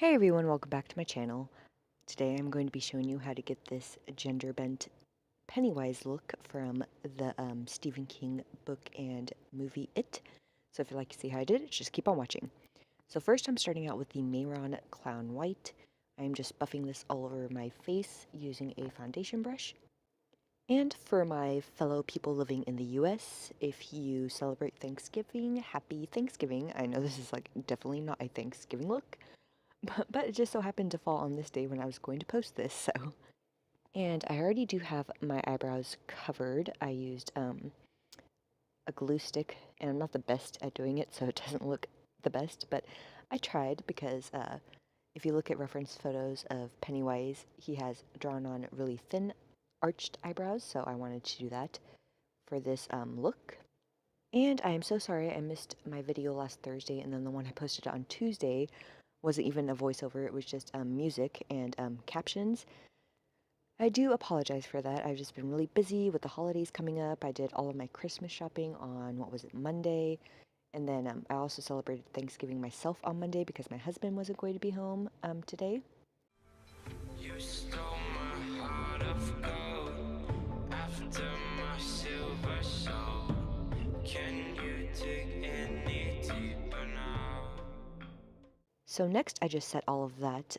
Hey everyone, welcome back to my channel. Today I'm going to be showing you how to get this gender bent Pennywise look from the Stephen King book and movie It. So if you'd like to see how I did it, just keep on watching. So first I'm starting out with the Mehron Clown White. I'm just buffing this all over my face using a foundation brush. And for my fellow people living in the US, if you celebrate Thanksgiving, happy Thanksgiving. I know this is like definitely not a Thanksgiving look. But it just so happened to fall on this day when I was going to post this, so. And I already do have my eyebrows covered. I used a glue stick, and I'm not the best at doing it, so it doesn't look the best, but I tried because if you look at reference photos of Pennywise, he has drawn on really thin arched eyebrows, so I wanted to do that for this look. And I am so sorry I missed my video last Thursday, and then the one I posted on Tuesday wasn't even a voiceover, it was just music and captions. I do apologize for that. I've just been really busy with the holidays coming up. I did all of my Christmas shopping on, what was it, Monday? And then I also celebrated Thanksgiving myself on Monday because my husband wasn't going to be home today. You stole my heart of gold after my silver soul. Can you dig any deeper now? So next I just set all of that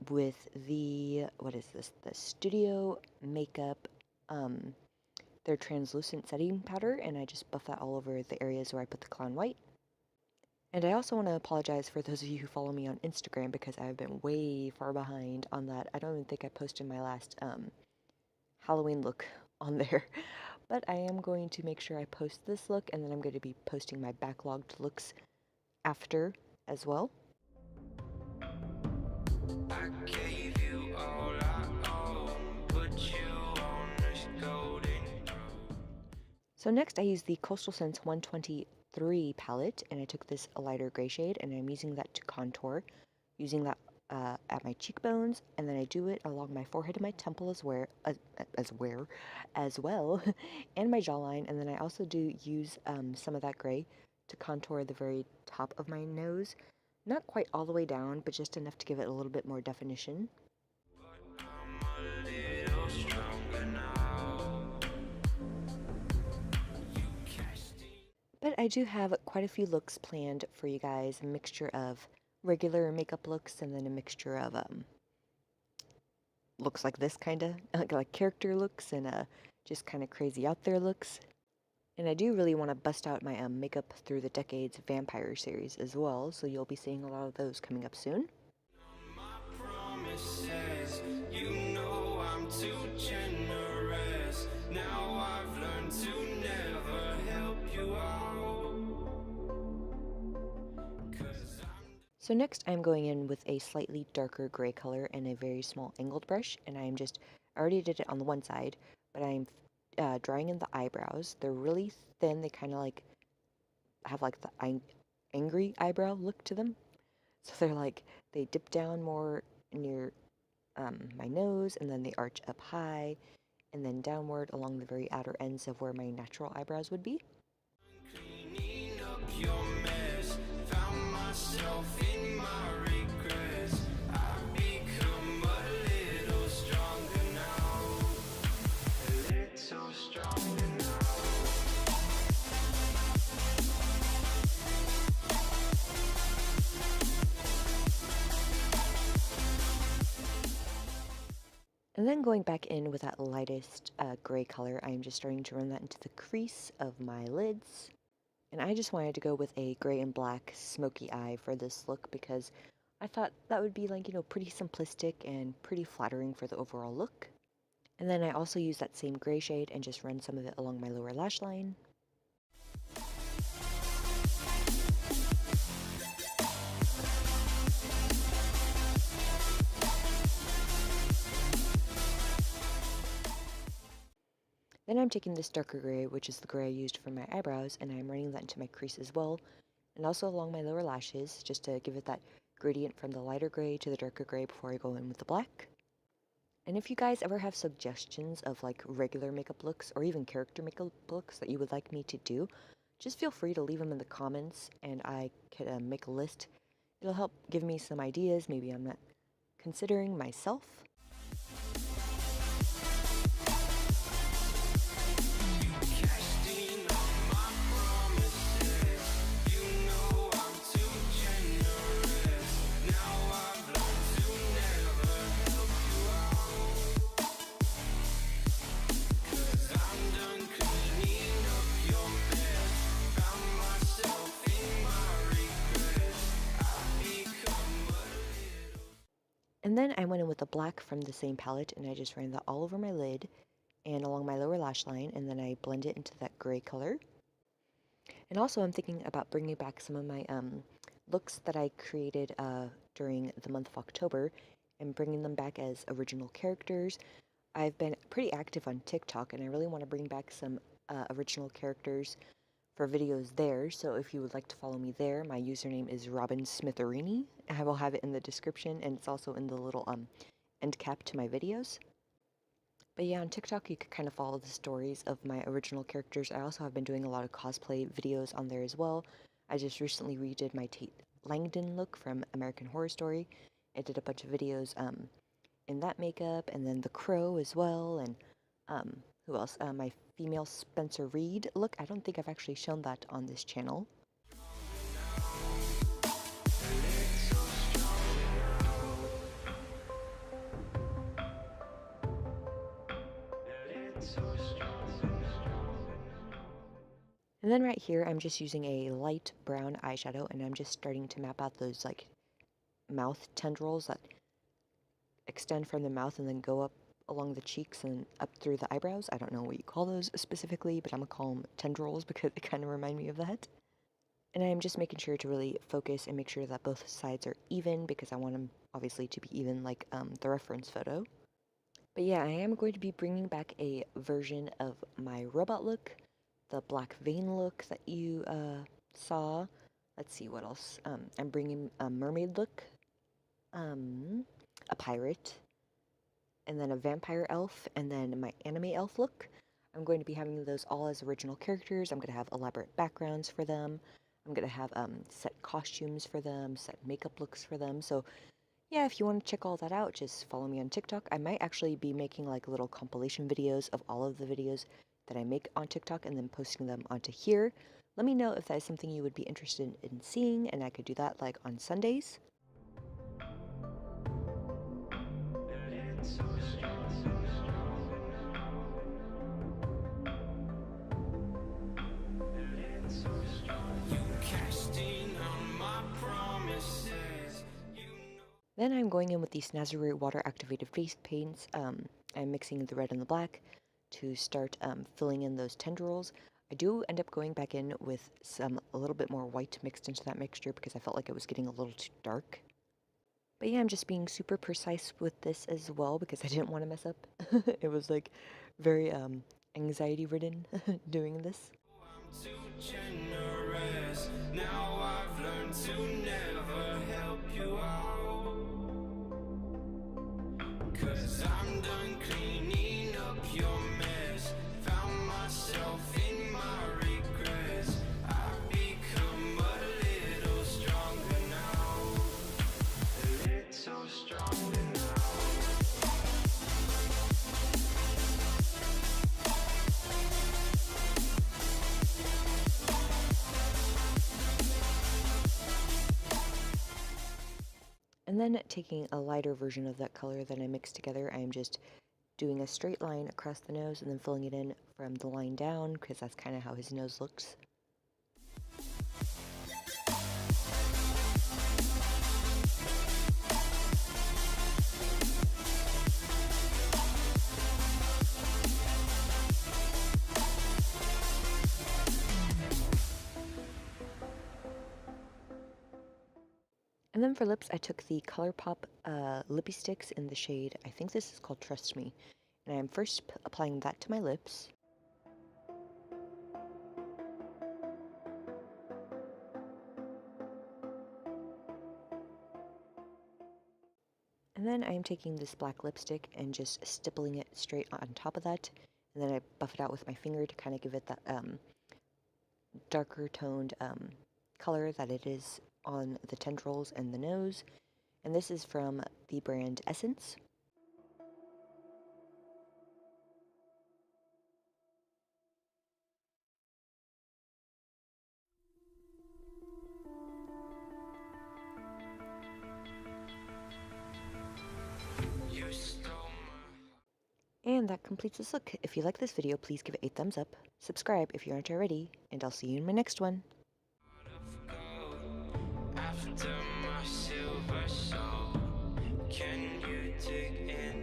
with the, what is this, the Studio Makeup, their translucent setting powder, and I just buff that all over the areas where I put the clown white. And I also want to apologize for those of you who follow me on Instagram because I've been way far behind on that. I don't even think I posted my last Halloween look on there. But I am going to make sure I post this look, and then I'm going to be posting my backlogged looks after as well. I gave you all I own, put you on this golden throne. So next I use the Coastal Scents 123 palette, and I took this lighter gray shade, and I'm using that to contour, using that at my cheekbones, and then I do it along my forehead and my temple as well, and my jawline, and then I also do use some of that gray to contour the very top of my nose, not quite all the way down, but just enough to give it a little bit more definition. I'm a little stronger now. But I do have quite a few looks planned for you guys, a mixture of regular makeup looks and then a mixture of looks like this kind of like character looks and just kind of crazy out there looks. And I do really want to bust out my Makeup Through the Decades vampire series as well, so you'll be seeing a lot of those coming up soon. My promises, you know I'm too generous. Now I've learned to never help you out. 'Cause So next I'm going in with a slightly darker gray color and a very small angled brush, and I already did it on the one side, but I'm drawing in the eyebrows. They're really thin, they kind of like have like the angry eyebrow look to them. So they're like, they dip down more near my nose, and then they arch up high, and then downward along the very outer ends of where my natural eyebrows would be. cleaning up your mess, found myself in my regrets. I've become a little stronger now, a little stronger now. And then going back in with that lightest gray color, I'm just starting to run that into the crease of my lids. And I just wanted to go with a gray and black smoky eye for this look because I thought that would be like, you know, pretty simplistic and pretty flattering for the overall look. And then I also use that same gray shade and just run some of it along my lower lash line. Then I'm taking this darker gray, which is the gray I used for my eyebrows, and I'm running that into my crease as well, and also along my lower lashes, just to give it that gradient from the lighter gray to the darker gray before I go in with the black. And if you guys ever have suggestions of like regular makeup looks or even character makeup looks that you would like me to do, just feel free to leave them in the comments, and I could make a list It'll help give me some ideas maybe I'm not considering myself. And then I went in with the black from the same palette and I just ran that all over my lid and along my lower lash line, and then I blend it into that gray color. And also I'm thinking about bringing back some of my looks that I created during the month of October and bringing them back as original characters. I've been pretty active on TikTok and I really want to bring back some original characters for videos there, so if you would like to follow me there, my username is Robin Smitherini. I will have it in the description, and it's also in the little end cap to my videos. But yeah, on TikTok you can kind of follow the stories of my original characters. I also have been doing a lot of cosplay videos on there as well. I just recently redid my Tate Langdon look from American Horror Story. I did a bunch of videos in that makeup, and then the Crow as well, and who else? My female Spencer Reed look. I don't think I've actually shown that on this channel. And then right here, I'm just using a light brown eyeshadow, and I'm just starting to map out those like mouth tendrils that extend from the mouth and then go up along the cheeks and up through the eyebrows. I don't know what you call those specifically, but I'm gonna call them tendrils because they kind of remind me of that. And I'm just making sure to really focus and make sure that both sides are even because I want them obviously to be even like the reference photo. But yeah, I am going to be bringing back a version of my robot look, the black vein look that you saw. Let's see what else. I'm bringing a mermaid look, a pirate, and then a vampire elf, and then my anime elf look. I'm going to be having those all as original characters. I'm going to have elaborate backgrounds for them. I'm going to have set costumes for them, set makeup looks for them. So yeah, if you want to check all that out, just follow me on TikTok. I might actually be making like little compilation videos of all of the videos that I make on TikTok and then posting them onto here. Let me know if that is something you would be interested in seeing, and I could do that like on Sundays. Then I'm going in with the Snazaroo water activated face paints. I'm mixing the red and the black to start filling in those tendrils. I do end up going back in with a little bit more white mixed into that mixture because I felt like it was getting a little too dark. But yeah, I'm just being super precise with this as well because I didn't want to mess up. It was like very anxiety ridden doing this. I'm too generous. Now I've learned to never help you out. 'Cause I'm done cleaning up your mess. Found myself in my regrets. I've become a little stronger now. A little stronger now. And then taking a lighter version of that color that I mixed together, I am just doing a straight line across the nose and then filling it in from the line down because that's kind of how his nose looks. And then for lips, I took the Colourpop lippie sticks in the shade, I think this is called Trust Me. And I'm first applying that to my lips. And then I am taking this black lipstick and just stippling it straight on top of that. And then I buff it out with my finger to kind of give it that darker toned color that it is on the tendrils and the nose, and this is from the brand Essence. And that completes this look. If you like this video, please give it a thumbs up, subscribe if you aren't already, and I'll see you in my next one. After my silver soul, can you dig in?